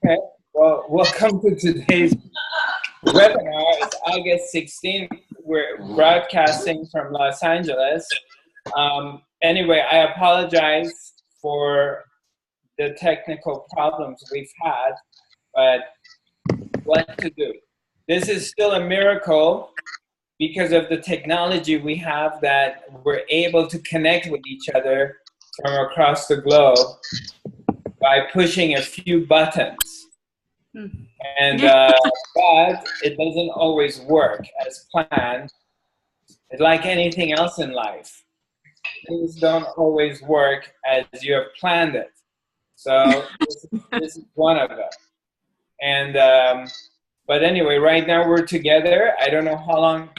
Okay. Well, welcome to today's webinar. It's August 16th. We're broadcasting from Los Angeles. Anyway, I apologize for the technical problems we've had, but what to do? This is still a miracle because of the technology we have, that we're able to connect with each other from across the globe by pushing a few buttons. And but it doesn't always work as planned. It's like anything else in life. Things don't always work as you have planned it. So this is one of them. And but anyway, right now we're together. I don't know how long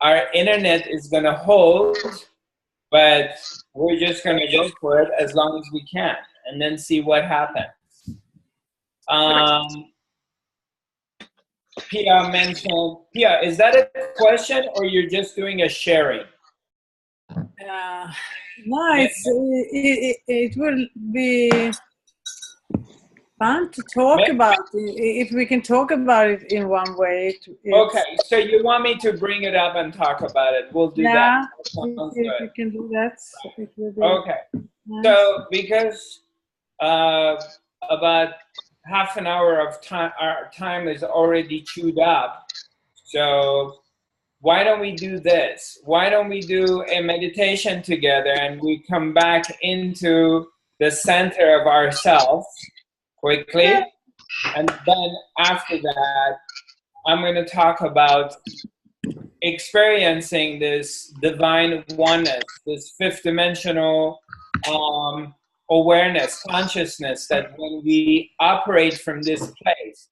our internet is gonna hold, but we're just gonna go for it as long as we can, and then see what happens. Pia mentioned, Pia, is that a question or you're just doing a sharing? No, it will be fun to talk about if we can talk about it in one way. Okay, so you want me to bring it up and talk about it? We'll do that. If we can do that. It will be okay. Nice. So because about half an hour of time, our time is already chewed up. So why don't we do this? Why don't we do a meditation together and we come back into the center of ourselves quickly? And then after that, I'm going to talk about experiencing this divine oneness, this fifth dimensional awareness, consciousness, that when we operate from this place,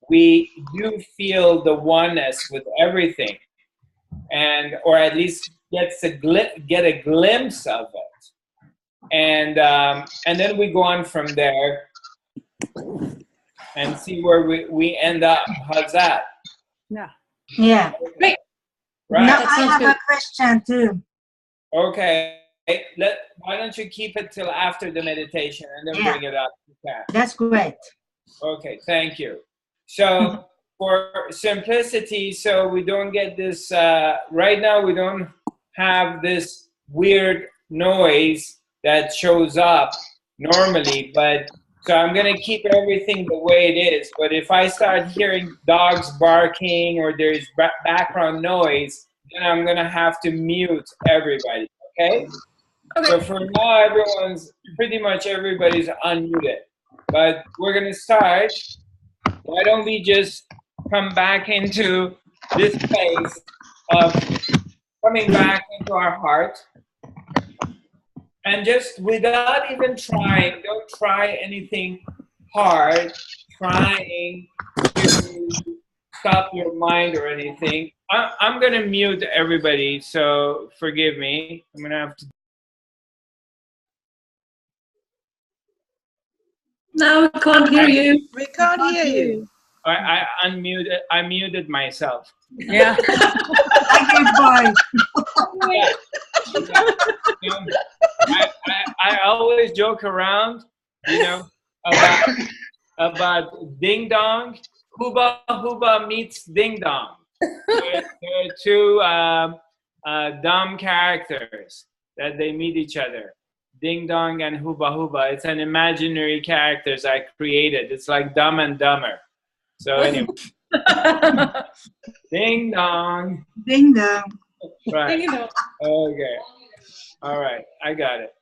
we do feel the oneness with everything, and or at least get a glimpse of it, and then we go on from there and see where we end up. How's that? Yeah. Right. Now I have a question too. Okay. Why don't you keep it till after the meditation and then bring it up? That's great. Okay, thank you. So for simplicity, so we don't get this, right now we don't have this weird noise that shows up normally, but so I'm gonna keep everything the way it is. But if I start hearing dogs barking or there's background noise, then I'm gonna have to mute everybody, okay? So for now, everybody's unmuted. But we're gonna start. Why don't we just come back into this place of coming back into our heart, and just without even trying, don't try anything hard, trying to stop your mind or anything. I'm gonna mute everybody, so forgive me. I'm gonna have to. No, we can't hear you. We can't hear you. I unmuted. I muted myself. Yeah. I always joke around, you know, about ding dong. Huba Huba meets ding dong. They're two dumb characters that they meet each other. Ding Dong and Huba Huba. It's an imaginary characters I created. It's like Dumb and Dumber. So anyway. Ding Dong. Ding dong. Right. Ding dong. Okay. All right. I got it.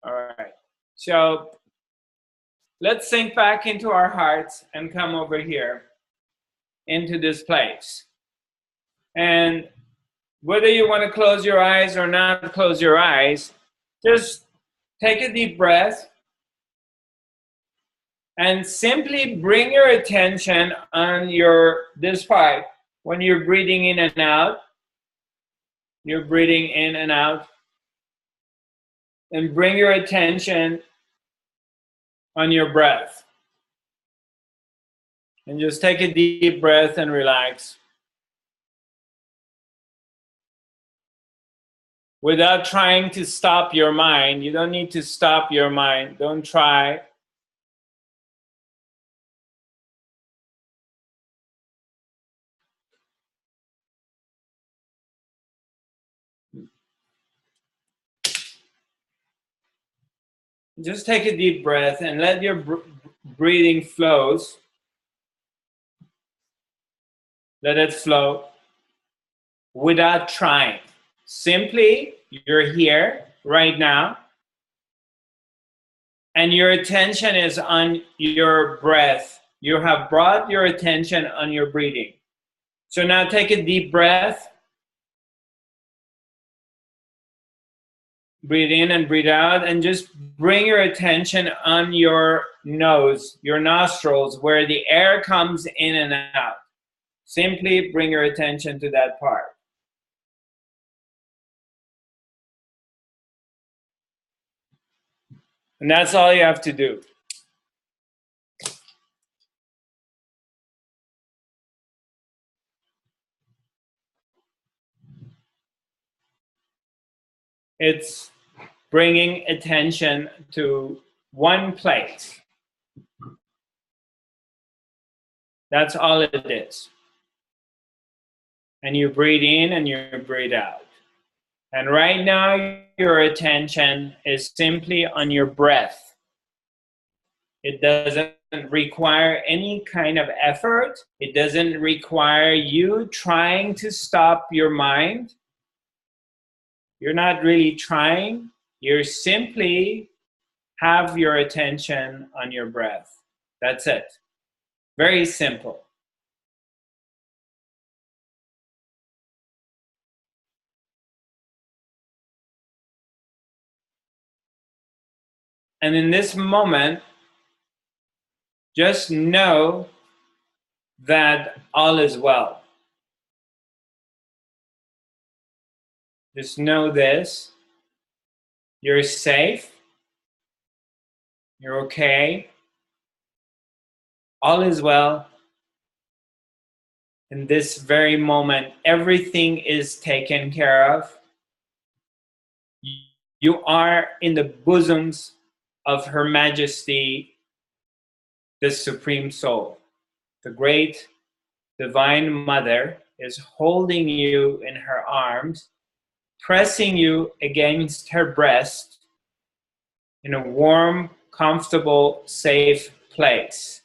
All right. So let's sink back into our hearts and come over here into this place. And whether you want to close your eyes or not close your eyes, just take a deep breath and simply bring your attention on this part. When you're breathing in and out, you're breathing in and out, and bring your attention on your breath. And just take a deep breath and relax. Without trying to stop your mind. You don't need to stop your mind. Don't try. Just take a deep breath and let your breathing flows. Let it flow without trying. Simply, you're here right now, and your attention is on your breath. You have brought your attention on your breathing. So now take a deep breath. Breathe in and breathe out, and just bring your attention on your nose, your nostrils, where the air comes in and out. Simply bring your attention to that part. And that's all you have to do. It's bringing attention to one place. That's all it is. And you breathe in and you breathe out. And right now, your attention is simply on your breath. It doesn't require any kind of effort. It doesn't require you trying to stop your mind. You're not really trying. You're simply have your attention on your breath. That's it. Very simple. And in this moment, just know that all is well. Just know this. You're safe. You're okay. All is well. In this very moment, everything is taken care of. You are in the bosoms of Her Majesty, the Supreme Soul. The great Divine Mother is holding you in her arms, pressing you against her breast in a warm, comfortable, safe place.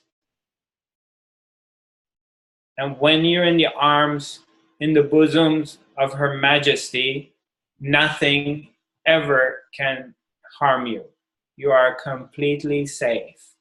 And when you're in the arms, in the bosoms of Her Majesty, nothing ever can harm you. You are completely safe.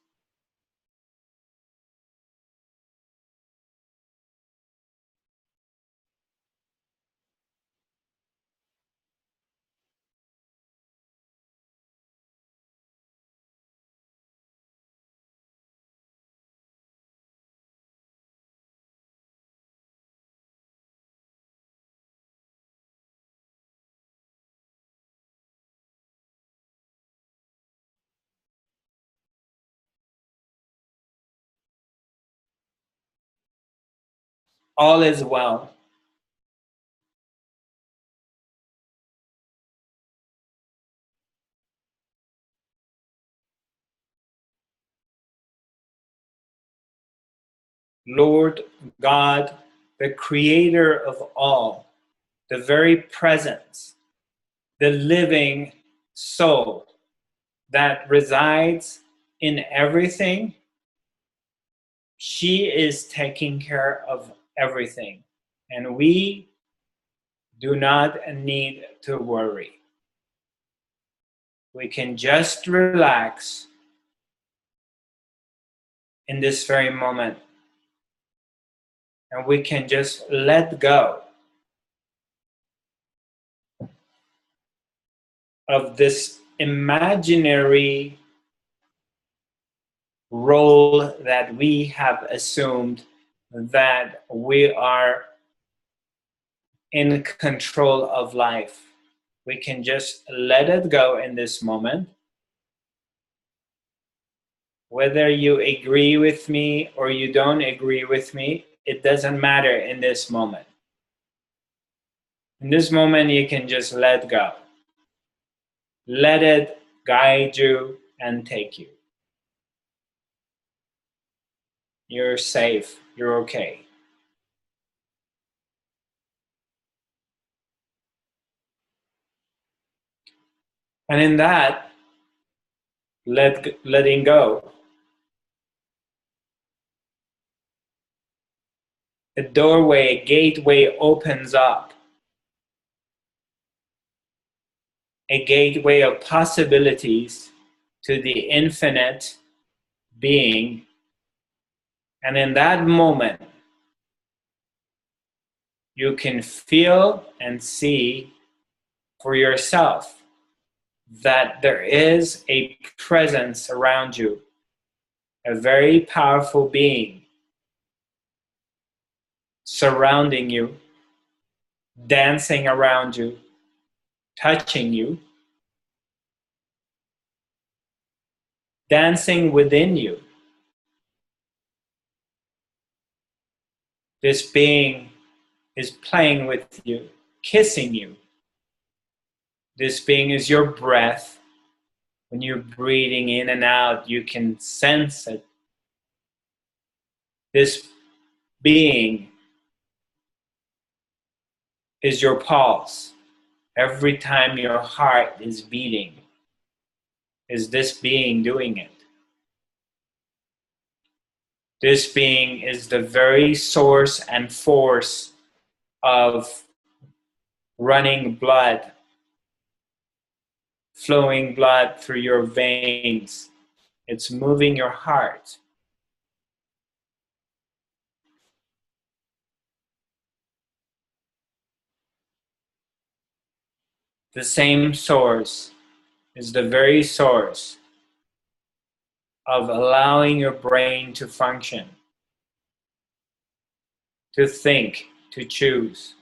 All is well. Lord God, the creator of all, the very presence, the living soul that resides in everything, she is taking care of everything. And we do not need to worry. We can just relax in this very moment. And we can just let go of this imaginary role that we have assumed that we are in control of life. We can just let it go in this moment. Whether you agree with me or you don't agree with me, it doesn't matter in this moment. In this moment, you can just let go. Let it guide you and take you. You're safe. You're okay. And in that, letting go, a doorway, a gateway opens up. A gateway of possibilities to the infinite being. And in that moment, you can feel and see for yourself that there is a presence around you, a very powerful being surrounding you, dancing around you, touching you, dancing within you. This being is playing with you, kissing you. This being is your breath. When you're breathing in and out, you can sense it. This being is your pulse. Every time your heart is beating, is this being doing it? This being is the very source and force of running blood, flowing blood through your veins. It's moving your heart. The same source is the very source of allowing your brain to function, to think, to choose.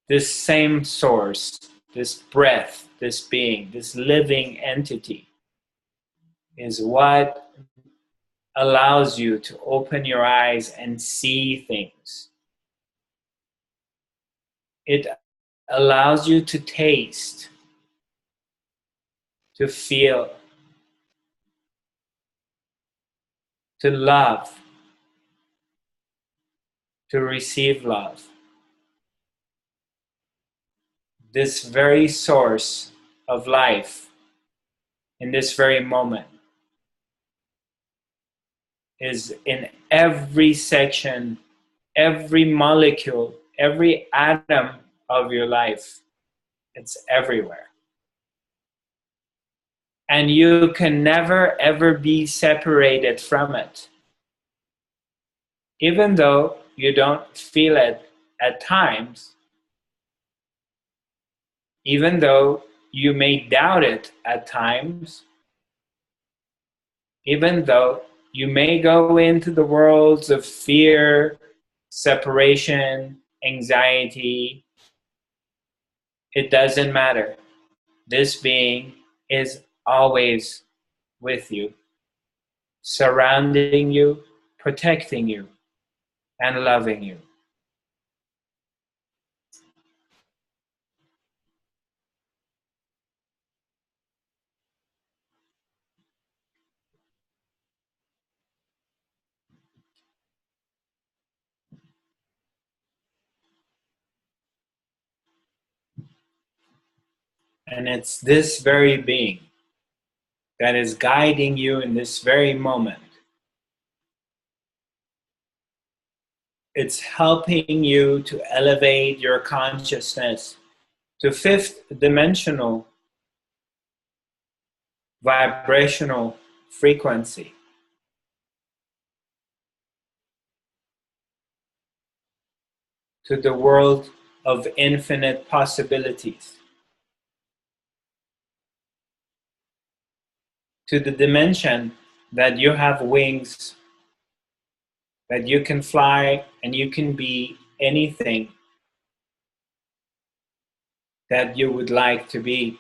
This same source, this breath, this being, this living entity is what allows you to open your eyes and see things. It allows you to taste, to feel, to love, to receive love. This very source of life in this very moment is in every section, every molecule, every atom of your life. It's everywhere. And you can never ever be separated from it. Even though you don't feel it at times, even though you may doubt it at times, even though you may go into the worlds of fear, separation, anxiety, it doesn't matter. This being is always with you, surrounding you, protecting you, and loving you. And it's this very being that is guiding you in this very moment. It's helping you to elevate your consciousness to fifth dimensional vibrational frequency. To the world of infinite possibilities. To the dimension that you have wings, that you can fly and you can be anything that you would like to be.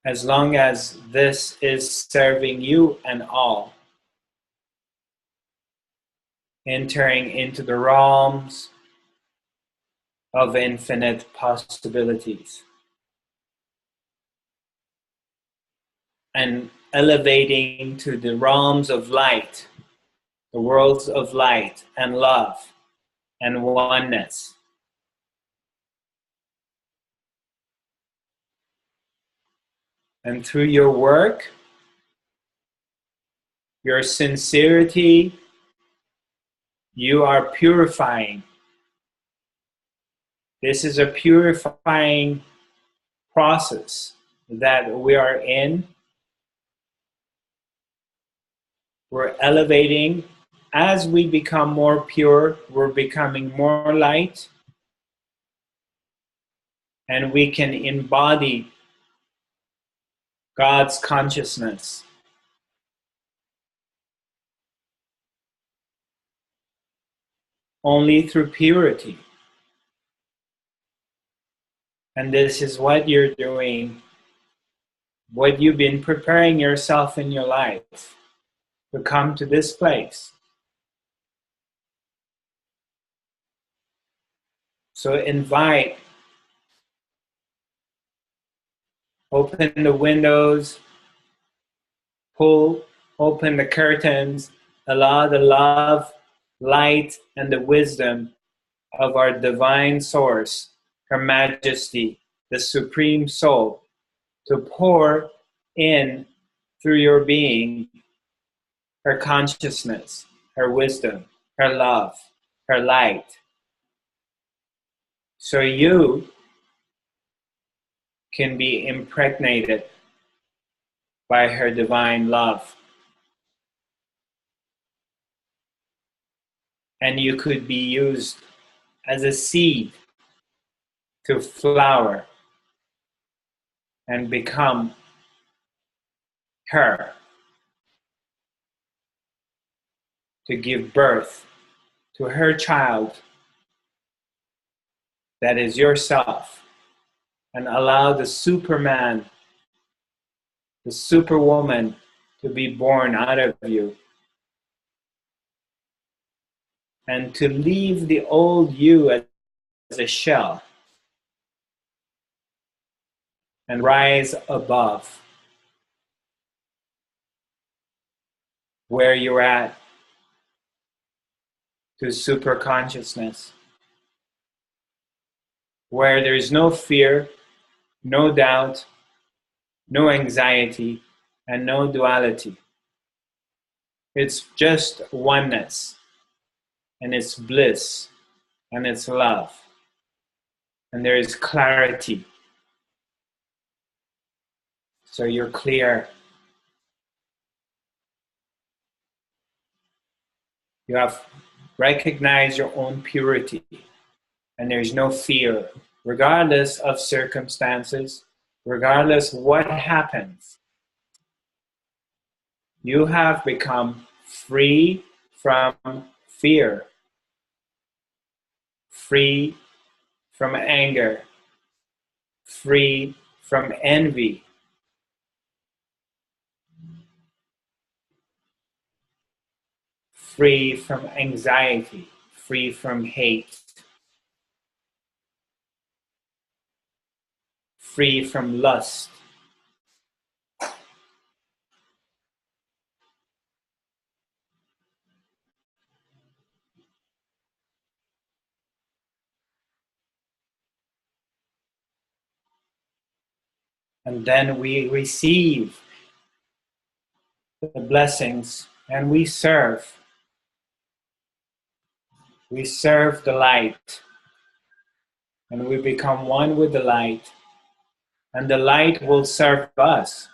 As long as this is serving you and all. Entering into the realms of infinite possibilities. And elevating to the realms of light, the worlds of light and love, and oneness. And through your work, your sincerity, you are purifying. This is a purifying process that we are in. We're elevating. As we become more pure, we're becoming more light, and we can embody God's consciousness. Only through purity. And this is what you're doing, what you've been preparing yourself in your life to come to this place. So invite, open the windows, pull open the curtains, allow the love, light, and the wisdom of our divine source, Her Majesty, the Supreme Soul, to pour in through your being her consciousness, her wisdom, her love, her light. So you can be impregnated by her divine love. And you could be used as a seed to flower and become her, to give birth to her child that is yourself, and allow the Superman, the Superwoman to be born out of you, and to leave the old you as a shell and rise above where you're at, to super consciousness, where there's no fear, no doubt, no anxiety, and no duality. It's just oneness, and it's bliss, and it's love, and there is clarity. So you're clear. You have recognized your own purity, and there's no fear, regardless of circumstances, regardless what happens. You have become free from fear, free from anger, free from envy, free from anxiety, free from hate, free from lust. And then we receive the blessings and we serve. We serve the light, and we become one with the light, and the light will serve us.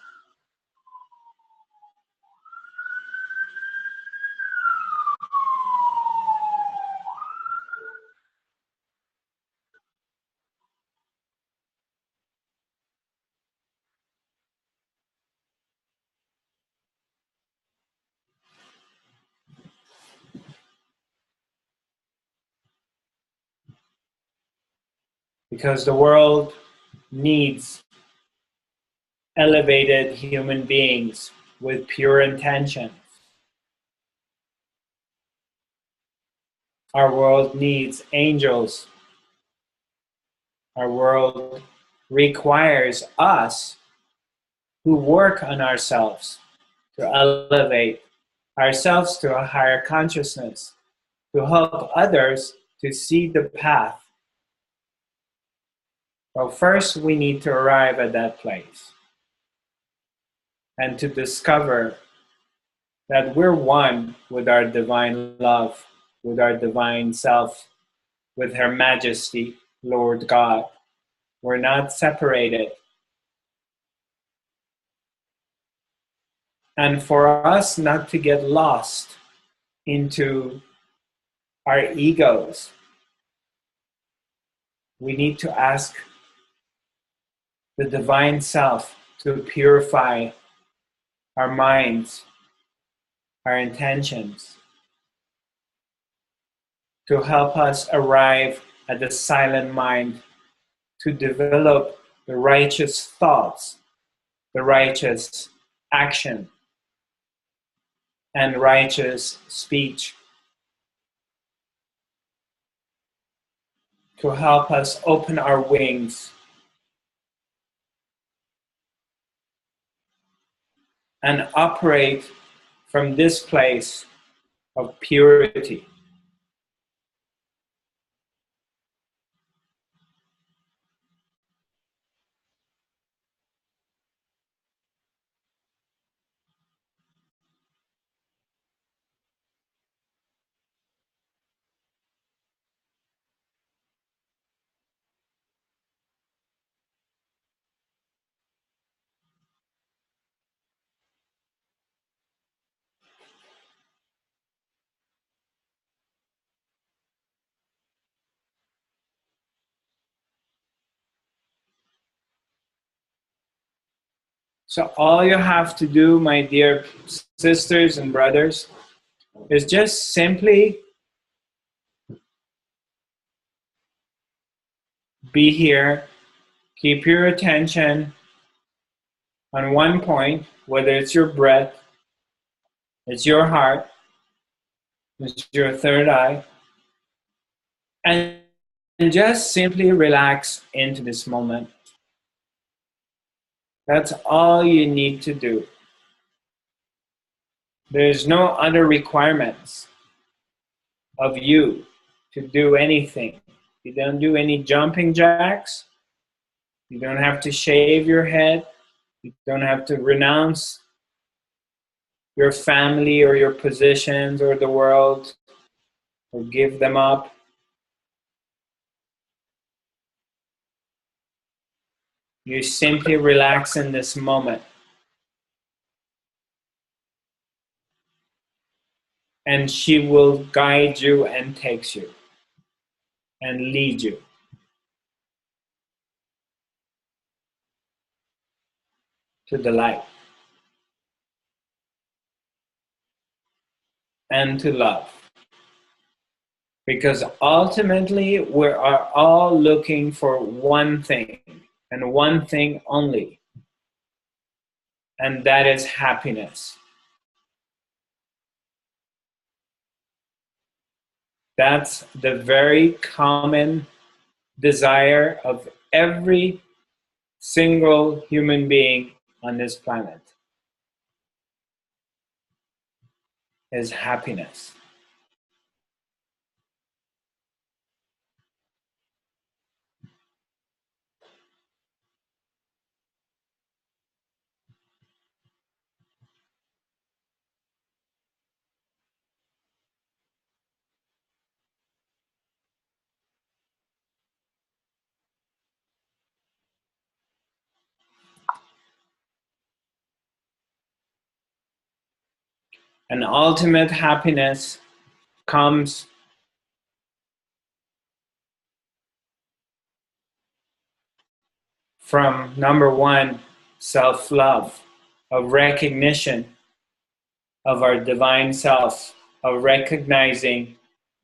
Because the world needs elevated human beings with pure intention. Our world needs angels. Our world requires us who work on ourselves to elevate ourselves to a higher consciousness, to help others to see the path, well, first we need to arrive at that place and to discover that we're one with our divine love, with our divine self, with Her Majesty, Lord God. We're not separated. And for us not to get lost into our egos, we need to ask the divine self to purify our minds, our intentions, to help us arrive at the silent mind, to develop the righteous thoughts, the righteous action, and righteous speech, to help us open our wings and operate from this place of purity. So all you have to do, my dear sisters and brothers, is just simply be here, keep your attention on one point, whether it's your breath, it's your heart, it's your third eye, and just simply relax into this moment. That's all you need to do. There's no other requirements of you to do anything. You don't do any jumping jacks. You don't have to shave your head. You don't have to renounce your family or your positions or the world or give them up. You simply relax in this moment. And she will guide you and takes you and lead you to the light and to love. Because ultimately we are all looking for one thing and one thing only, and that is happiness. That's the very common desire of every single human being on this planet, is happiness. And ultimate happiness comes from, number one, self-love, of recognition of our divine self, of recognizing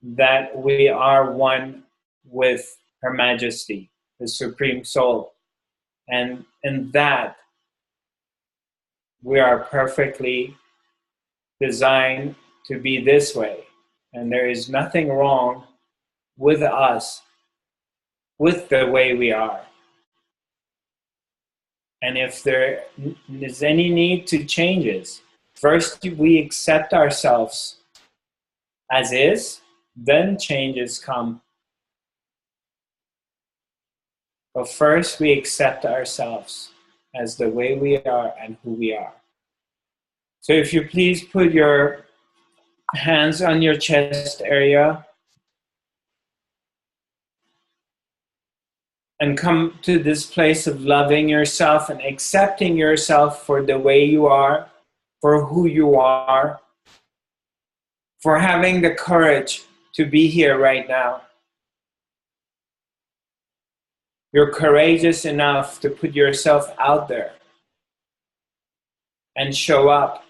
that we are one with Her Majesty, the Supreme Soul. And in that, we are perfectly designed to be this way. And there is nothing wrong with us, with the way we are. And if there is any need to changes, first we accept ourselves as is, then changes come But first, we accept ourselves as the way we are and who we are. So if you please put your hands on your chest area and come to this place of loving yourself and accepting yourself for the way you are, for who you are, for having the courage to be here right now. You're courageous enough to put yourself out there and show up.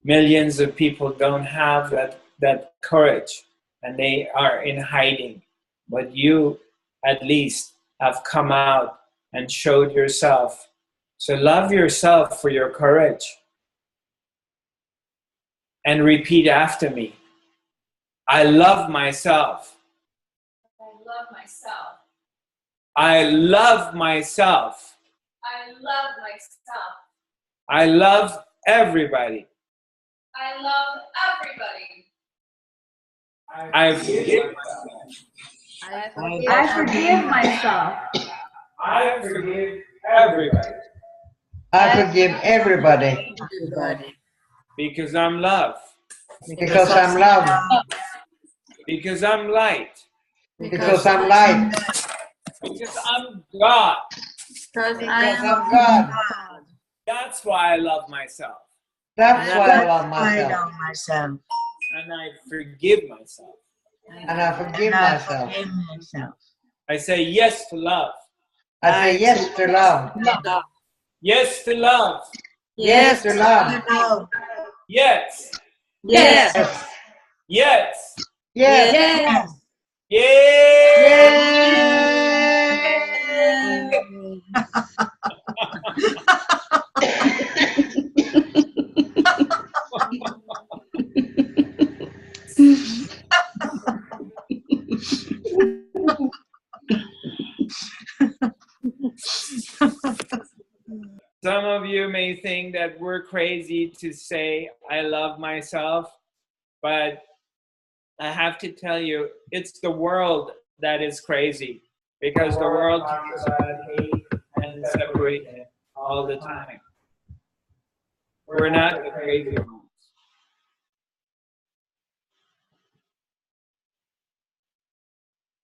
Millions of people don't have that courage, and they are in hiding. But you, at least, have come out and showed yourself. So love yourself for your courage. And repeat after me. I love myself. I love myself. I love myself. I love myself. I love everybody. I love everybody. I forgive myself. I forgive myself. I forgive everybody. I forgive everybody. Because I'm love. Because I'm love. Because I'm light. Because I'm light. Because I'm God. Because I'm God. That's why I love myself. That's why I love I myself. love myself. And I forgive myself. And I forgive And I myself. forgive myself. I say yes to love. I say yes to love. Yes to love. Yes to love. No. Yes. Yes. Yes. Yes. Yeah. Some of you may think that we're crazy to say, I love myself, but I have to tell you, it's the world that is crazy, because the world talks about hate and separation all the time. We're not the crazy ones.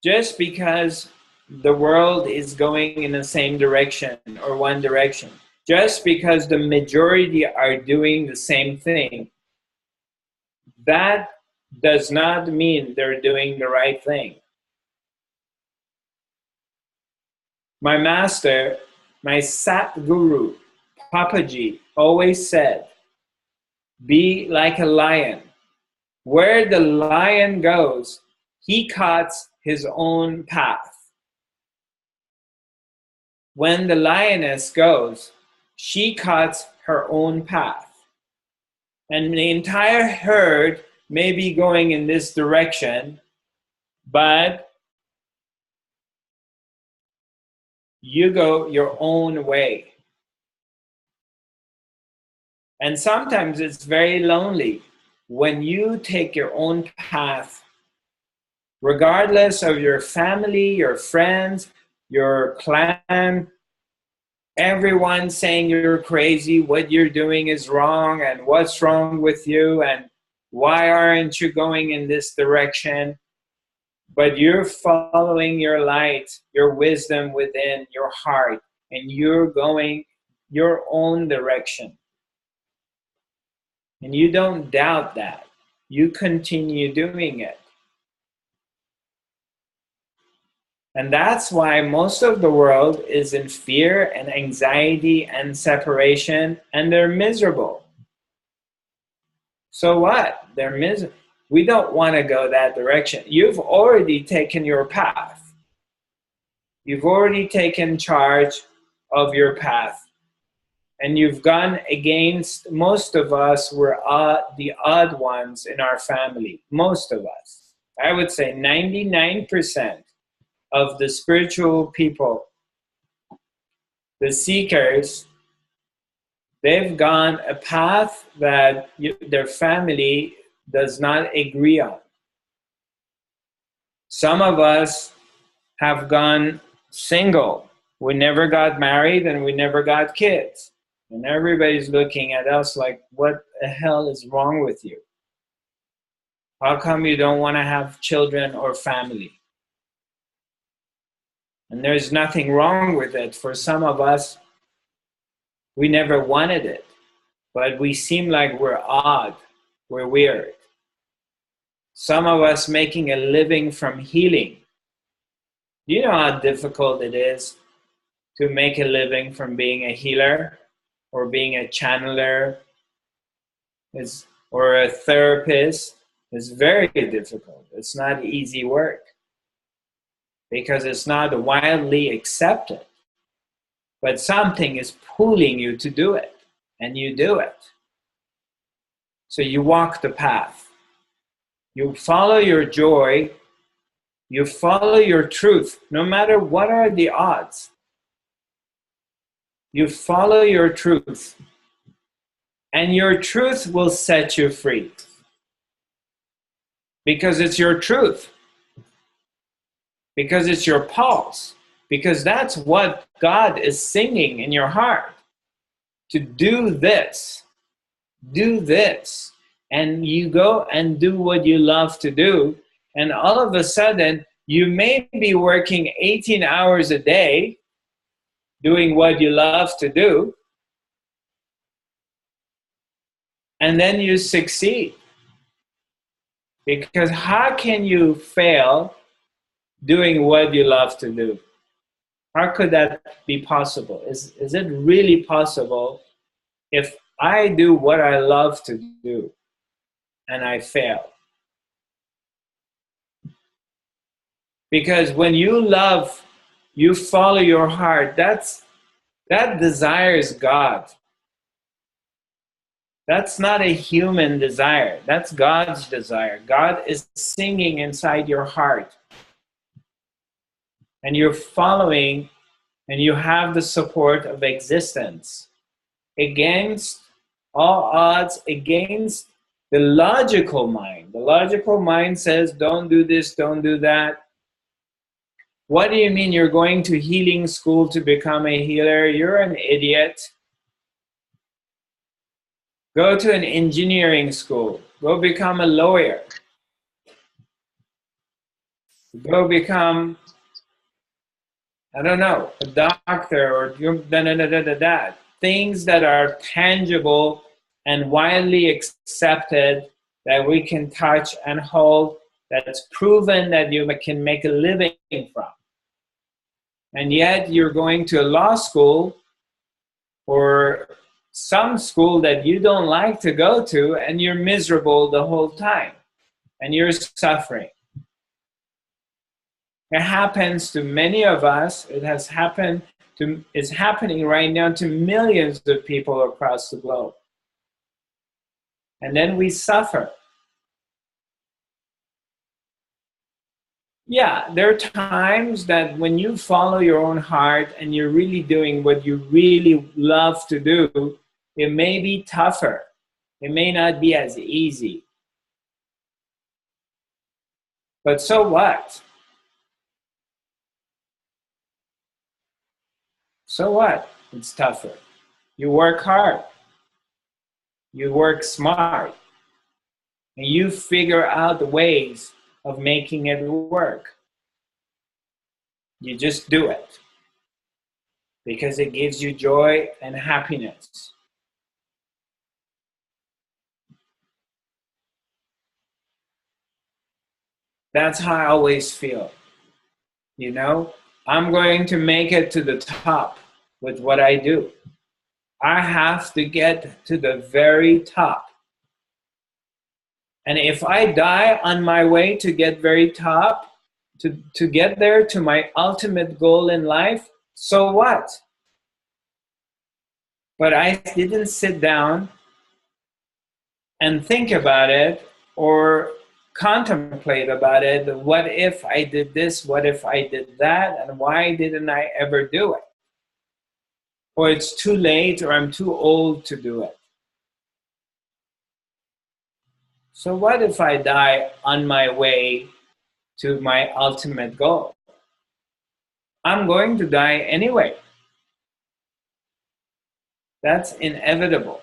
Just because the world is going in the same direction or one direction, just because the majority are doing the same thing, that does not mean they're doing the right thing. My master, my Sat Guru, Papaji, always said, be like a lion. Where the lion goes, he cuts his own path. When the lioness goes, she cuts her own path. And the entire herd may be going in this direction, but you go your own way. And sometimes it's very lonely when you take your own path, regardless of your family, your friends, your clan, everyone saying you're crazy, what you're doing is wrong, and what's wrong with you, and why aren't you going in this direction? But you're following your light, your wisdom within your heart, and you're going your own direction. And you don't doubt that. You continue doing it. And that's why most of the world is in fear and anxiety and separation, and they're miserable. So what? They're miserable. We don't want to go that direction. You've already taken your path. You've already taken charge of your path. And you've gone against, most of us were the odd ones in our family. Most of us. I would say 99% of the spiritual people, the seekers, they've gone a path that their family does not agree on. Some of us have gone single. We never got married and we never got kids. And everybody's looking at us like, what the hell is wrong with you? How come you don't want to have children or family? And there's nothing wrong with it. For some of us, we never wanted it. But we seem like we're odd. We're weird. Some of us making a living from healing. Do you know how difficult it is to make a living from being a healer or being a channeler or a therapist? It's very difficult. It's not easy work because it's not widely accepted. But something is pulling you to do it, and you do it. So you walk the path. You follow your joy. You follow your truth, no matter what are the odds. You follow your truth, and your truth will set you free. Because it's your truth. Because it's your pulse. Because that's what God is singing in your heart. To do this. Do this. And you go and do what you love to do. And all of a sudden, you may be working 18 hours a day doing what you love to do. And then you succeed. Because how can you fail doing what you love to do? How could that be possible? Is it really possible if I do what I love to do and I fail? Because when you love, you follow your heart, that desires God. That's not a human desire. That's God's desire. God is singing inside your heart. And you're following, and you have the support of existence. Against all odds, against the logical mind. The logical mind says, don't do this, don't do that. What do you mean you're going to healing school to become a healer? You're an idiot. Go to an engineering school. Go become a lawyer. Go become, I don't know, a doctor or things that are tangible and widely accepted that we can touch and hold, that's proven that you can make a living from. And yet you're going to a law school or some school that you don't like to go to, and you're miserable the whole time, and you're suffering. It happens to many of us. It's happening right now to millions of people across the globe. And then we suffer. Yeah, there are times that when you follow your own heart and you're really doing what you really love to do, it may be tougher. It may not be as easy. But so what? So what? It's tougher. You work hard. You work smart. And you figure out the ways of making it work. You just do it. Because it gives you joy and happiness. That's how I always feel. You know, I'm going to make it to the top with what I do. I have to get to the very top. And if I die on my way to get very top, to get there to my ultimate goal in life, so what? But I didn't sit down and think about it or contemplate about it. What if I did this? What if I did that? And why didn't I ever do it? Or it's too late, or I'm too old to do it. So what if I die on my way to my ultimate goal? I'm going to die anyway. That's inevitable.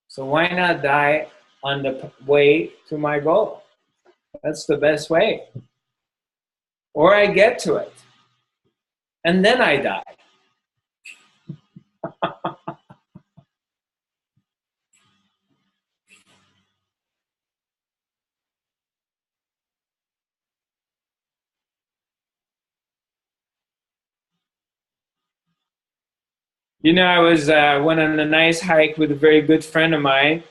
So why not die on the way to my goal? That's the best way. Or I get to it, and then I die. You know, I went on a nice hike with a very good friend of mine,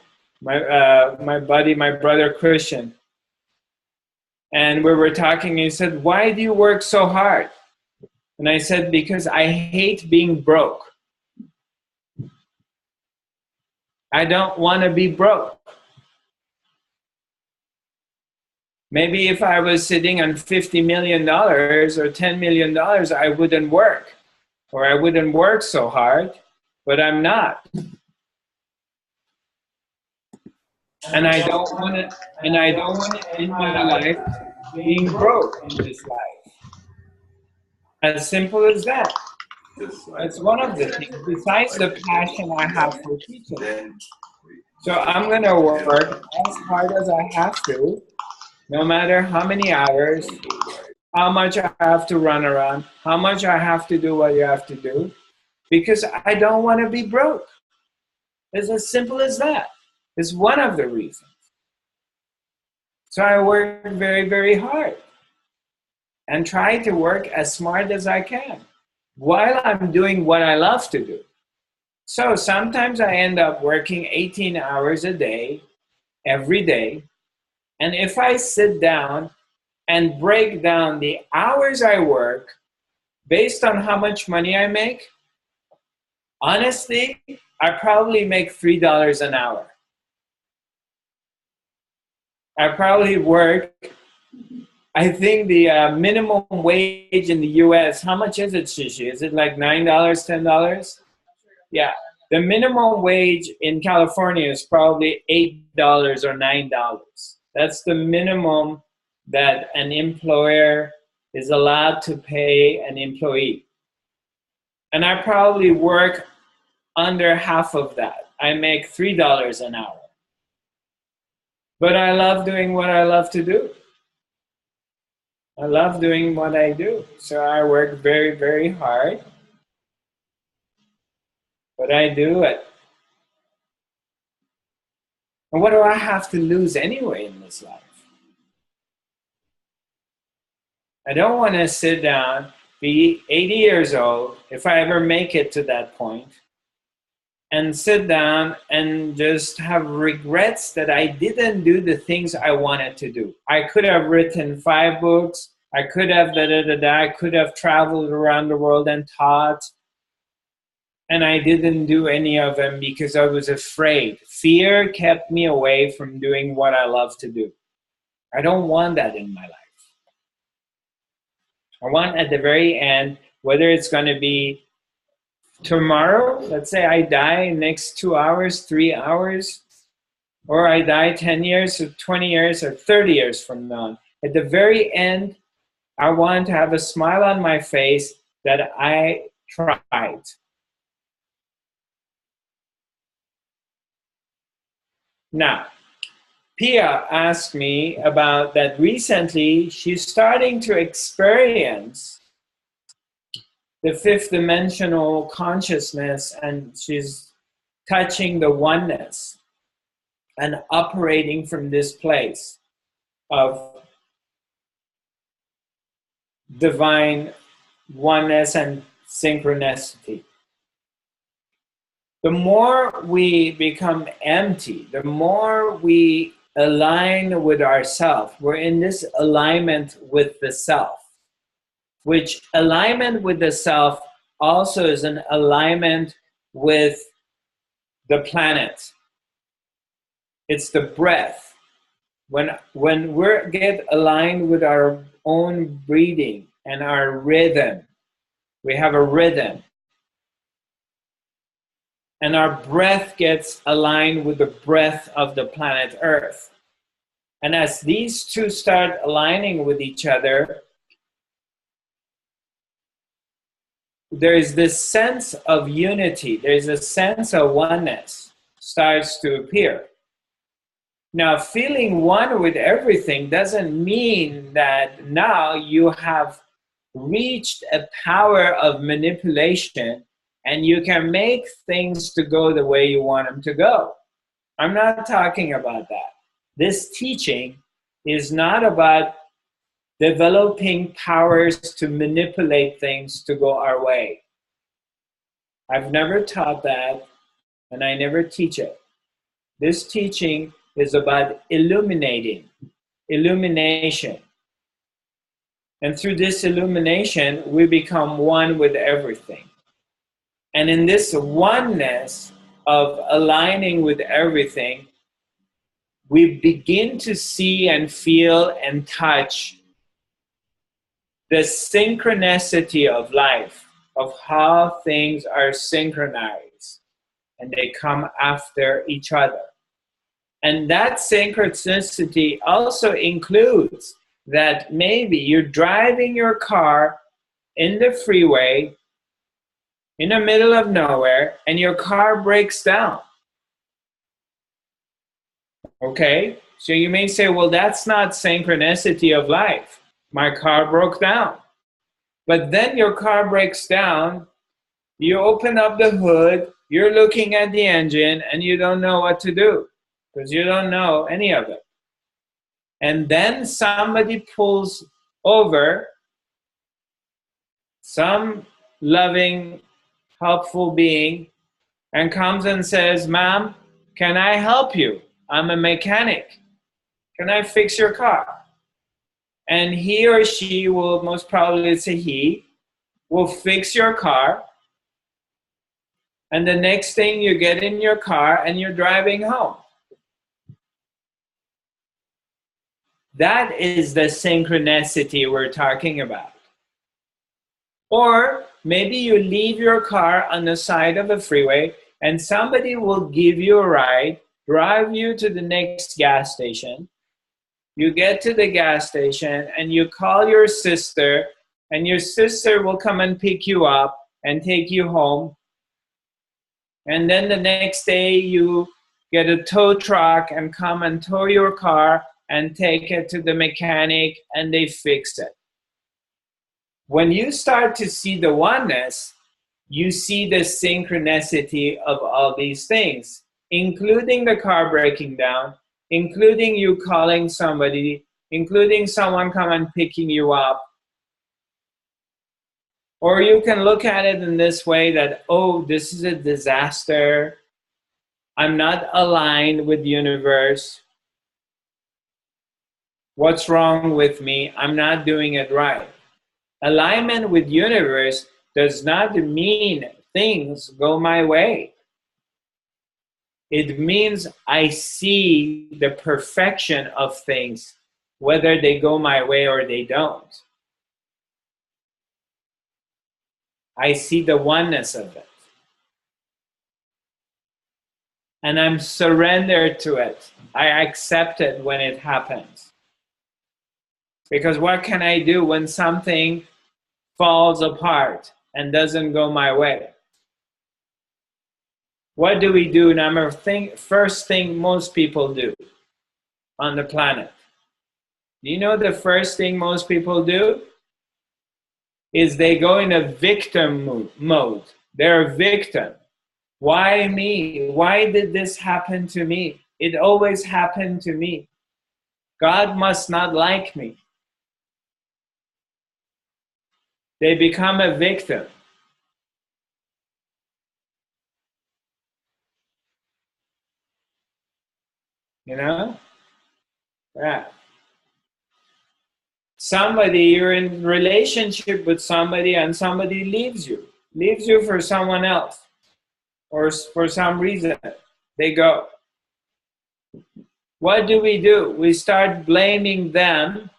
my buddy, my brother Christian. And we were talking, and he said, "Why do you work so hard?" And I said, "Because I hate being broke. I don't want to be broke. Maybe if I was sitting on $50 million or $10 million, I wouldn't work, or I wouldn't work so hard, but I'm not. And I don't want to end my life being broke in this life." As simple as that. That's one of the things, besides the passion I have for teaching. So I'm going to work as hard as I have to, no matter how many hours, how much I have to run around, how much I have to do what you have to do, because I don't want to be broke. It's as simple as that. It's one of the reasons. So I work very, very hard and try to work as smart as I can while I'm doing what I love to do. So sometimes I end up working 18 hours a day, every day. And if I sit down and break down the hours I work based on how much money I make, honestly, I probably make $3 an hour. I probably work, I think the minimum wage in the US, how much is it, Shishi? Is it like $9, $10? Yeah. The minimum wage in California is probably $8 or $9. That's the minimum that an employer is allowed to pay an employee. And I probably work under half of that. I make $3 an hour. But I love doing what I love to do. I love doing what I do. So I work very, very hard. But I do it. And what do I have to lose anyway in this life? I don't want to sit down, be 80 years old, if I ever make it to that point, and sit down and just have regrets that I didn't do the things I wanted to do. I could have written 5 books. I could have I could have traveled around the world and taught. And I didn't do any of them because I was afraid. Fear kept me away from doing what I love to do. I don't want that in my life. I want at the very end, whether it's going to be tomorrow, let's say I die next 2 hours, 3 hours, or I die 10 years or 20 years or 30 years from now. At the very end, I want to have a smile on my face that I tried. Now, Pia asked me about that recently. She's starting to experience the 5th dimensional consciousness, and she's touching the oneness and operating from this place of divine oneness and synchronicity. The more we become empty, the more we align with ourself. We're in this alignment with the self, which alignment with the self also is an alignment with the planet. It's the breath. When we get aligned with our own breathing and our rhythm, we have a rhythm. And our breath gets aligned with the breath of the planet Earth. And as these two start aligning with each other, there is this sense of unity, there's a sense of oneness starts to appear. Now, feeling one with everything doesn't mean that now you have reached a power of manipulation and you can make things to go the way you want them to go. I'm not talking about that. This teaching is not about developing powers to manipulate things to go our way. I've never taught that, and I never teach it. This teaching is about illumination. And through this illumination, we become one with everything. And in this oneness of aligning with everything, we begin to see and feel and touch the synchronicity of life, of how things are synchronized and they come after each other. And that synchronicity also includes that maybe you're driving your car in the freeway in the middle of nowhere and your car breaks down. Okay? So you may say, well, that's not synchronicity of life. My car broke down. But then your car breaks down, you open up the hood, you're looking at the engine, and you don't know what to do because you don't know any of it. And then somebody pulls over, some loving, helpful being, and comes and says, "Ma'am, can I help you? I'm a mechanic. Can I fix your car?" And he or she will, most probably it's a he, will fix your car. And the next thing, you get in your car and you're driving home. That is the synchronicity we're talking about. Or maybe you leave your car on the side of a freeway and somebody will give you a ride, drive you to the next gas station. You get to the gas station and you call your sister, and your sister will come and pick you up and take you home. And then the next day you get a tow truck and come and tow your car and take it to the mechanic and they fix it. When you start to see the oneness, you see the synchronicity of all these things, including the car breaking down, including you calling somebody, including someone come and picking you up. Or you can look at it in this way that, oh, this is a disaster. I'm not aligned with the universe. What's wrong with me? I'm not doing it right. Alignment with universe does not mean things go my way. It means I see the perfection of things, whether they go my way or they don't. I see the oneness of it. And I'm surrendered to it. I accept it when it happens. Because what can I do when something falls apart and doesn't go my way? What do we do? First thing most people do on the planet. Do you know the first thing most people do? Is they go in a victim mode. They're a victim. Why me? Why did this happen to me? It always happened to me. God must not like me. They become a victim. You know? Yeah. You're in relationship with somebody and somebody leaves you for someone else, or for some reason they go. What do? We start blaming them.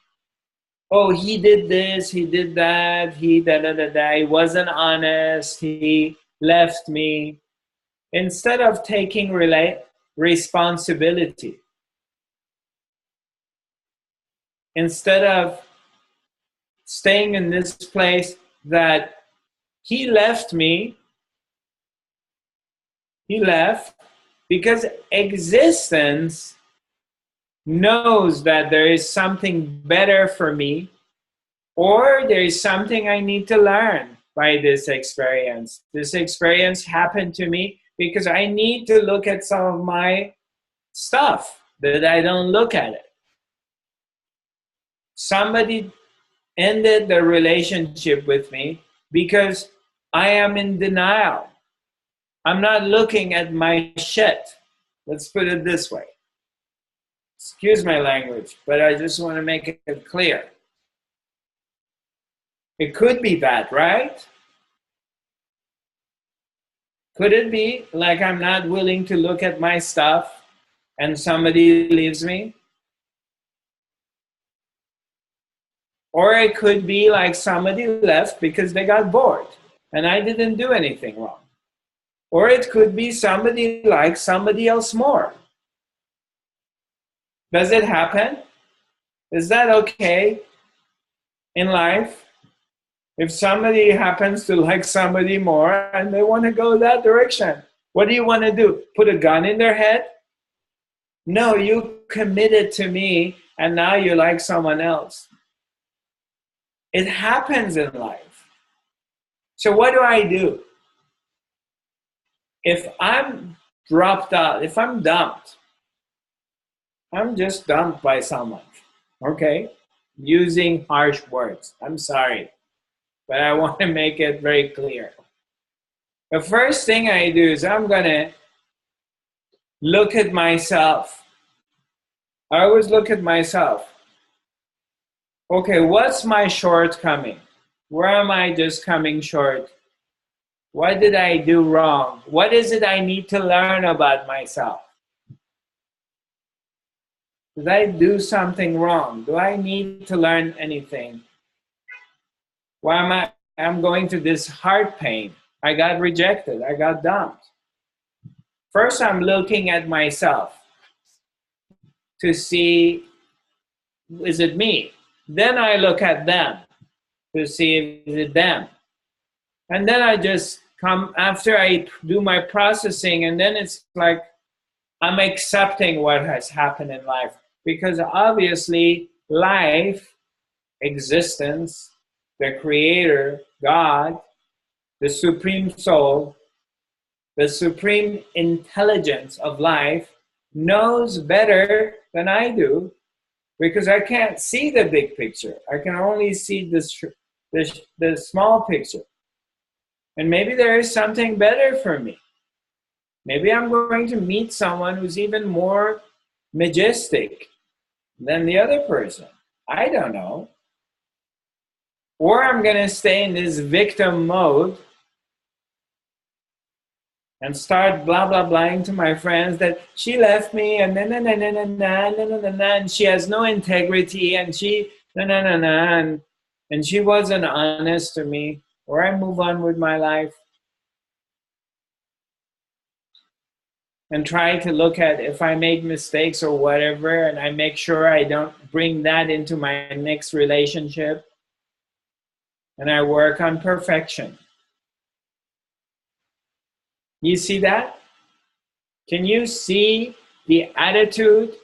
Oh, he did this, he did that, he wasn't honest, he left me. Instead of taking responsibility, instead of staying in this place that He left me. He left because existence knows that there is something better for me, or there is something I need to learn by this experience. This experience happened to me because I need to look at some of my stuff that I don't look at it. Somebody ended the relationship with me because I am in denial. I'm not looking at my shit. Let's put it this way. Excuse my language, but I just want to make it clear. It could be that, right? Could it be like I'm not willing to look at my stuff and somebody leaves me? Or it could be like somebody left because they got bored and I didn't do anything wrong. Or it could be somebody likes somebody else more. Does it happen? Is that okay in life? If somebody happens to like somebody more and they want to go that direction, what do you want to do? Put a gun in their head? No, you committed to me and now you like someone else. It happens in life. So what do? If I'm dropped out, if I'm dumped, I'm just dumped by someone, okay? Using harsh words. I'm sorry, but I want to make it very clear. The first thing I do is I'm going to look at myself. I always look at myself. Okay, what's my shortcoming? Where am I just coming short? What did I do wrong? What is it I need to learn about myself? Did I do something wrong? Do I need to learn anything? Why am I'm going through this heart pain? I got rejected. I got dumped. First, I'm looking at myself to see, is it me? Then I look at them to see, is it them? And then I just come, after I do my processing, and then it's like I'm accepting what has happened in life. Because obviously, life, existence, the Creator, God, the Supreme Soul, the Supreme Intelligence of life knows better than I do, because I can't see the big picture. I can only see the small picture. And maybe there is something better for me. Maybe I'm going to meet someone who's even more majestic than the other person. I don't know. Or I'm going to stay in this victim mode and start blah, blah, blahing to my friends that she left me and and she has no integrity and she and she wasn't honest to me. Or I move on with my life and try to look at if I made mistakes or whatever, and I make sure I don't bring that into my next relationship, and I work on perfection. You see that? Can you see the attitude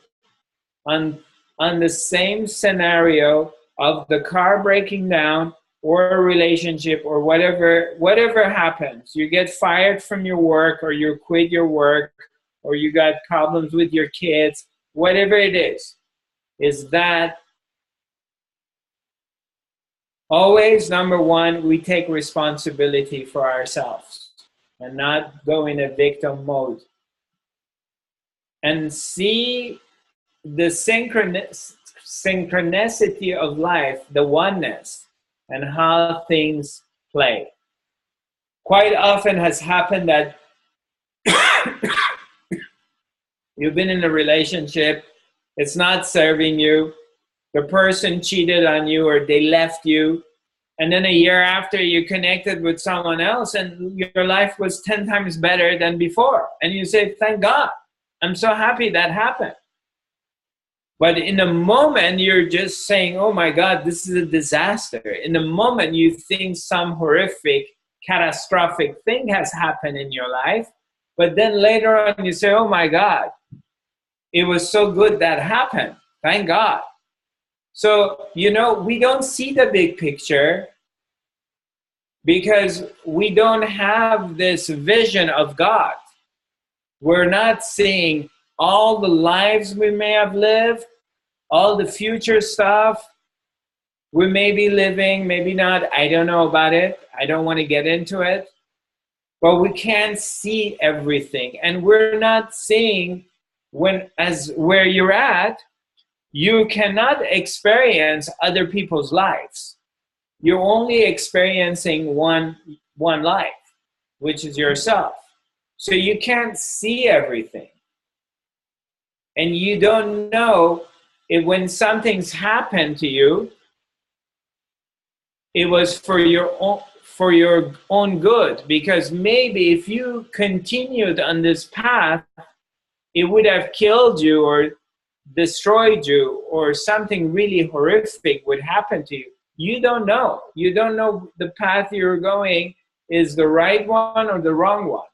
on the same scenario of the car breaking down or a relationship or whatever happens? You get fired from your work, or you quit your work, or you got problems with your kids, whatever it is that always, number one, we take responsibility for ourselves and not go in a victim mode. And see the synchronicity of life, the oneness, and how things play. Quite often has happened that you've been in a relationship, it's not serving you, the person cheated on you or they left you, and then a year after you connected with someone else and your life was 10 times better than before. And you say, thank God, I'm so happy that happened. But in the moment, you're just saying, oh my God, this is a disaster. In the moment, you think some horrific catastrophic thing has happened in your life, but then later on you say, oh my God, it was so good that happened. Thank God. So, you know, we don't see the big picture because we don't have this vision of God. We're not seeing all the lives we may have lived, all the future stuff we may be living, maybe not. I don't know about it. I don't want to get into it. But we can't see everything. And we're not seeing where you're at, you cannot experience other people's lives. You're only experiencing one life, which is yourself. So you can't see everything. And you don't know if when something's happened to you, it was for your own good. Because maybe if you continued on this path, it would have killed you or destroyed you, or something really horrific would happen to you. You don't know. You don't know the path you're going is the right one or the wrong one.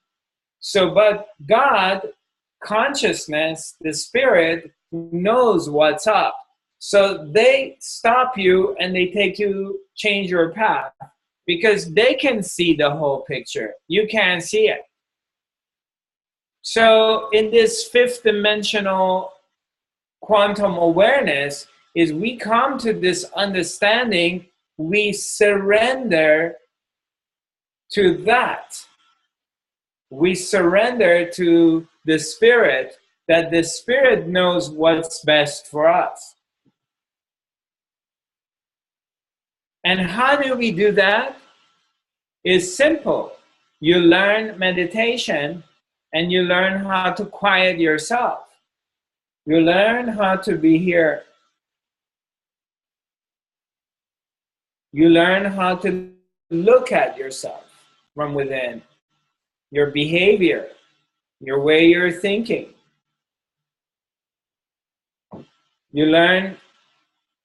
So, but God, consciousness, the spirit, knows what's up. So they stop you and they take you, change your path, because they can see the whole picture. You can't see it. So in this fifth dimensional quantum awareness is we come to this understanding, we surrender to that. We surrender to the spirit, that the spirit knows what's best for us. And how do we do that? It's simple. You learn meditation and you learn how to quiet yourself. You learn how to be here. You learn how to look at yourself from within, your behavior, your way you're thinking. You learn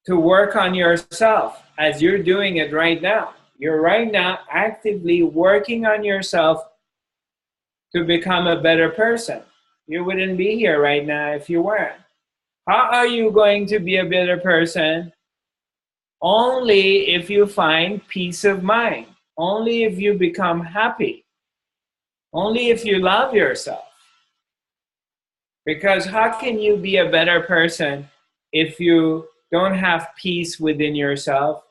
to work on yourself as you're doing it right now. You're right now actively working on yourself to become a better person. You wouldn't be here right now if you weren't. How are you going to be a better person? Only if you find peace of mind. Only if you become happy. Only if you love yourself. Because how can you be a better person if you don't have peace within yourself?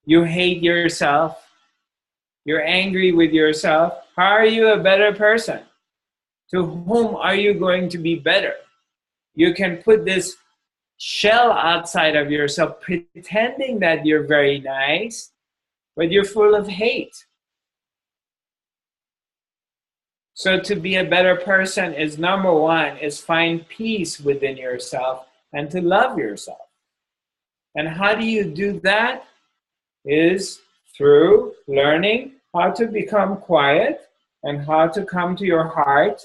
You hate yourself. You're angry with yourself. How are you a better person? To whom are you going to be better? You can put this shell outside of yourself, pretending that you're very nice, but you're full of hate. So to be a better person is number one, is find peace within yourself and to love yourself. And how do you do that? Is through learning how to become quiet and how to come to your heart,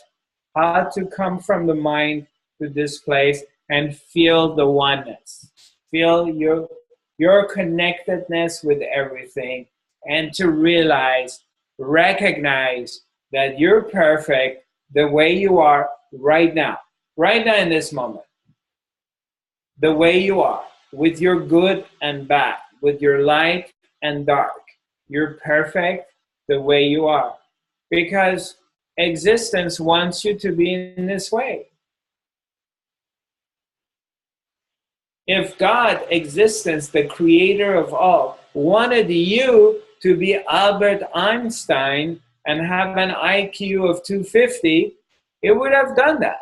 how to come from the mind to this place and feel the oneness. Feel your connectedness with everything, and to realize, recognize that you're perfect the way you are right now in this moment. The way you are, with your good and bad, with your light and dark. You're perfect the way you are. Because existence wants you to be in this way. If God, existence, the creator of all, wanted you to be Albert Einstein and have an IQ of 250, it would have done that.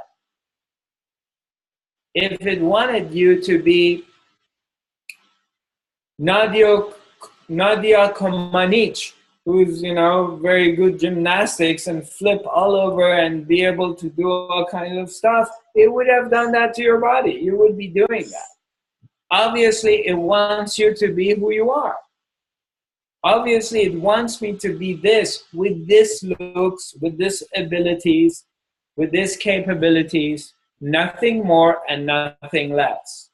If it wanted you to be Nadia Comaneci, who's, very good gymnastics and flip all over and be able to do all kinds of stuff, it would have done that to your body. You would be doing that. Obviously, it wants you to be who you are. Obviously, it wants me to be this, with this looks, with this abilities, with this capabilities, nothing more and nothing less.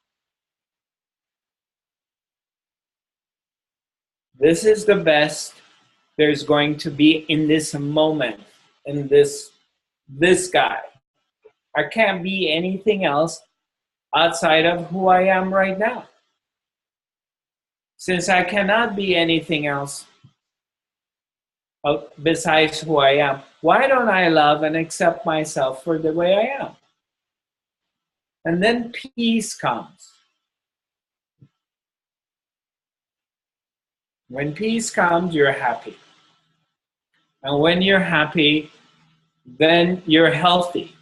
This is the best there's going to be in this moment, in this guy. I can't be anything else outside of who I am right now. Since I cannot be anything else besides who I am, why don't I love and accept myself for the way I am? And then peace comes. When peace comes, you're happy. And when you're happy, then you're healthy.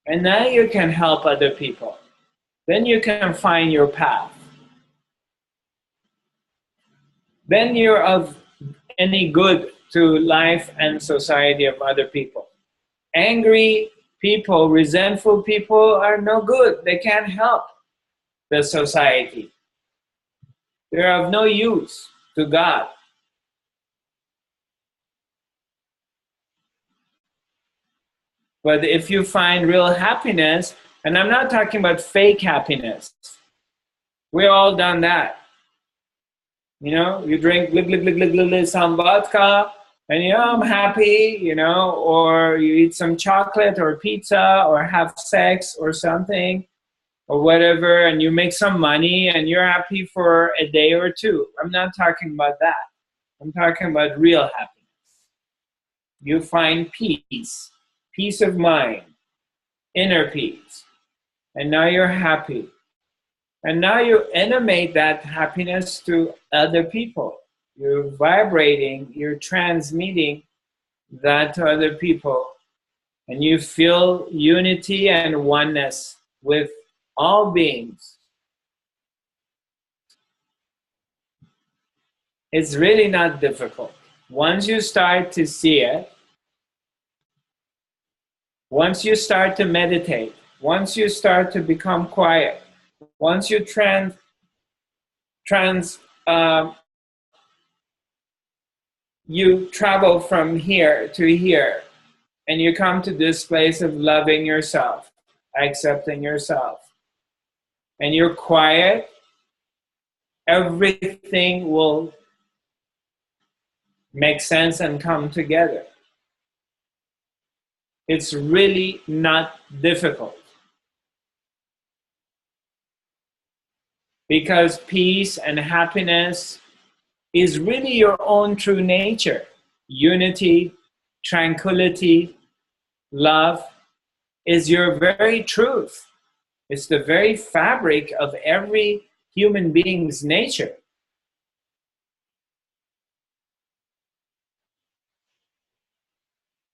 And now you can help other people. Then you can find your path. Then you're of any good to life and society of other people. Angry people, resentful people are no good. They can't help the society. They're of no use to God. But if you find real happiness, and I'm not talking about fake happiness. We've all done that. You know, you drink some vodka, and I'm happy, or you eat some chocolate or pizza or have sex or something or whatever, and you make some money and you're happy for a day or two. I'm not talking about that. I'm talking about real happiness. You find peace, peace of mind, inner peace, and now you're happy. And now you animate that happiness to other people. You're vibrating, you're transmitting that to other people, and you feel unity and oneness with all beings. It's really not difficult. Once you start to see it, once you start to meditate, once you start to become quiet, once you you travel from here to here, and you come to this place of loving yourself, accepting yourself, and you're quiet, everything will make sense and come together. It's really not difficult. Because peace and happiness is really your own true nature. Unity, tranquility, love is your very truth. It's the very fabric of every human being's nature.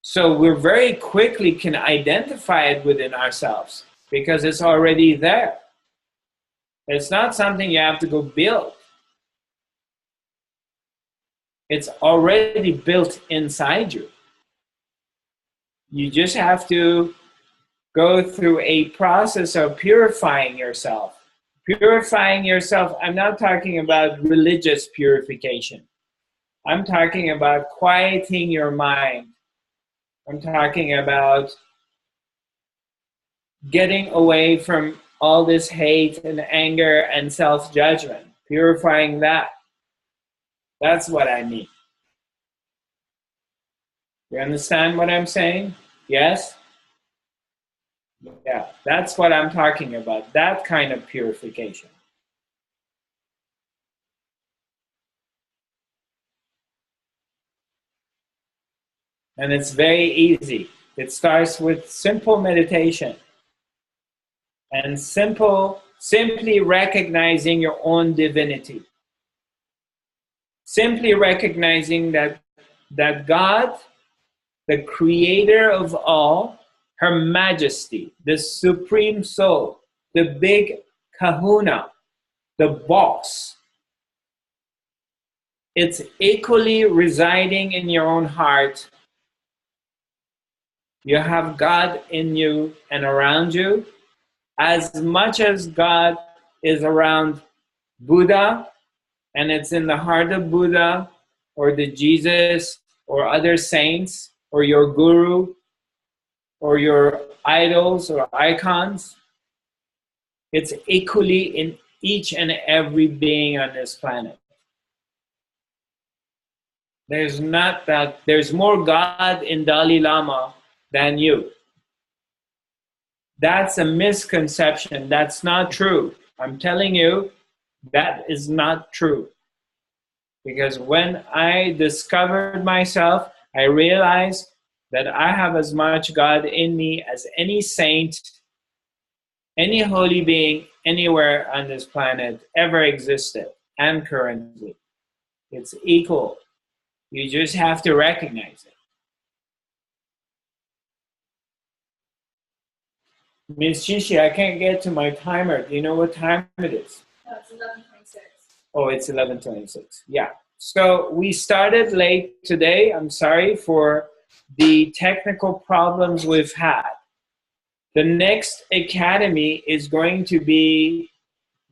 So we very quickly can identify it within ourselves because it's already there. It's not something you have to go build. It's already built inside you. You just have to go through a process of purifying yourself. Purifying yourself, I'm not talking about religious purification. I'm talking about quieting your mind. I'm talking about getting away from all this hate and anger and self-judgment. Purifying that. That's what I mean. You understand what I'm saying? Yes? Yeah, that's what I'm talking about. That kind of purification. And it's very easy. It starts with simple meditation. And simply recognizing your own divinity. Simply recognizing that God, the creator of all, Her Majesty, the Supreme Soul, the big kahuna, the boss, it's equally residing in your own heart. You have God in you and around you. As much as God is around Buddha, and it's in the heart of Buddha, or the Jesus, or other saints, or your guru, or your idols or icons, it's equally in each and every being on this planet. There's not that. There's more God in Dalai Lama than you. That's a misconception. That's not true. I'm telling you, that is not true. Because when I discovered myself, I realized that I have as much God in me as any saint, any holy being anywhere on this planet ever existed and currently. It's equal. You just have to recognize it. Miss Shishi, I can't get to my timer. Do you know what time it is? No, it's 11:26. Oh, it's 11:26. Yeah. So we started late today. I'm sorry for the technical problems we've had. The next academy is going to be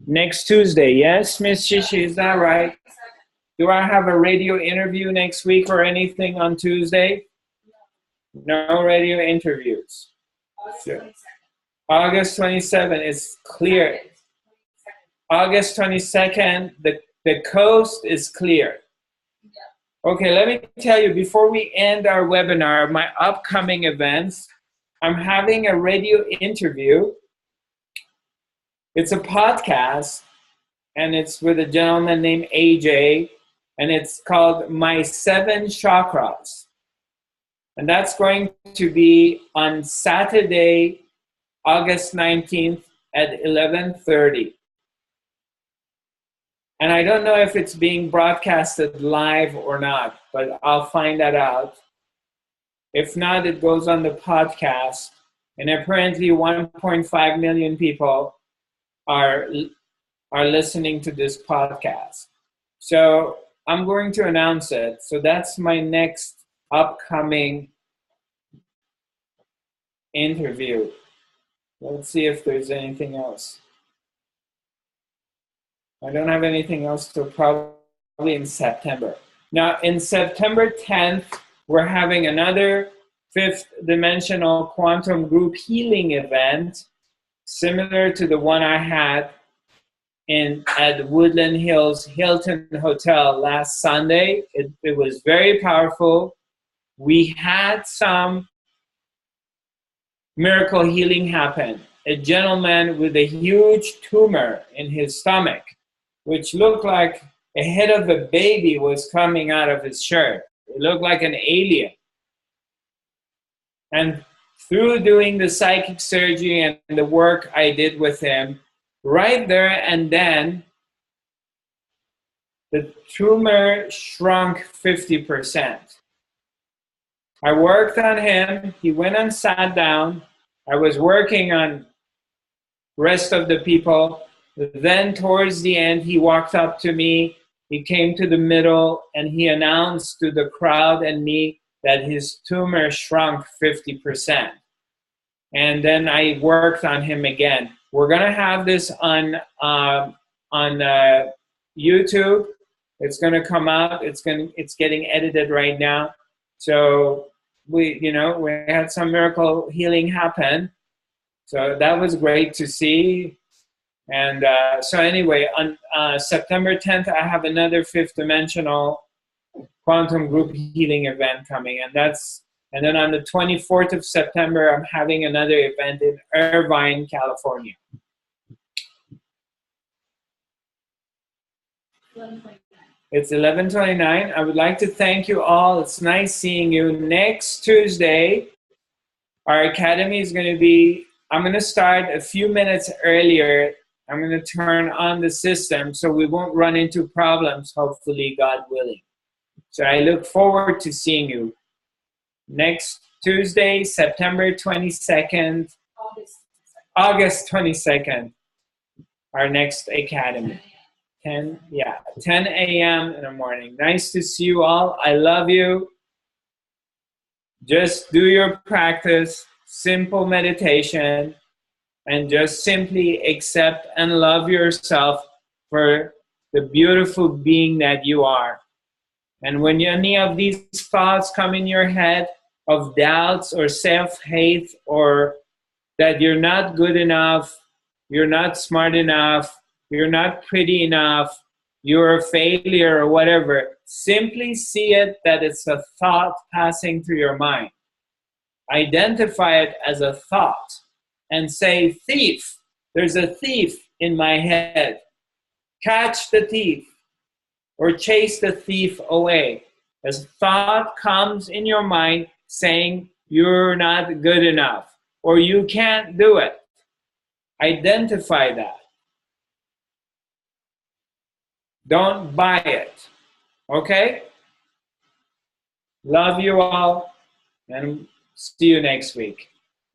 next Tuesday. Yes, Miss Shishi, is that right? Do I have a radio interview next week or anything on Tuesday? No radio interviews. Sure. August 27th is clear. August 22nd, the coast is clear. Okay, let me tell you, before we end our webinar, my upcoming events, I'm having a radio interview. It's a podcast, and it's with a gentleman named AJ, and it's called My 7 Chakras. And that's going to be on Saturday, August 19th at 11:30. And I don't know if it's being broadcasted live or not, but I'll find that out. If not, it goes on the podcast. And apparently 1.5 million people are listening to this podcast. So I'm going to announce it. So that's my next upcoming interview. Let's see if there's anything else. I don't have anything else till probably in September. Now, in September 10th, we're having another 5th dimensional quantum group healing event, similar to the one I had at Woodland Hills Hilton Hotel last Sunday. It was very powerful. We had some miracle healing happen. A gentleman with a huge tumor in his stomach, which looked like a head of a baby was coming out of his shirt. It looked like an alien. And through doing the psychic surgery and the work I did with him, right there and then, the tumor shrunk 50%. I worked on him. He went and sat down. I was working on the rest of the people. Then towards the end, he walked up to me. He came to the middle and he announced to the crowd and me that his tumor shrunk 50%. And then I worked on him again. We're gonna have this on YouTube. It's gonna come out. It's getting edited right now. So we had some miracle healing happen. So that was great to see. And so anyway, on September 10th, I have another 5th dimensional quantum group healing event coming, and then on the 24th of September, I'm having another event in Irvine, California. It's 11:29. I would like to thank you all. It's nice seeing you. Next Tuesday, our academy is going to be, I'm going to start a few minutes earlier. I'm going to turn on the system so we won't run into problems, hopefully, God willing. So I look forward to seeing you next Tuesday, September 22nd, August 22nd, our next academy. 10 a.m. in the morning. Nice to see you all. I love you. Just do your practice, simple meditation, and just simply accept and love yourself for the beautiful being that you are. And when any of these thoughts come in your head of doubts or self-hate or that you're not good enough, you're not smart enough, you're not pretty enough, you're a failure or whatever, simply see it that it's a thought passing through your mind. Identify it as a thought and say, thief, there's a thief in my head. Catch the thief or chase the thief away. As thought comes in your mind saying you're not good enough or you can't do it, identify that. Don't buy it. Okay? Love you all and see you next week.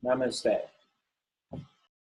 Namaste.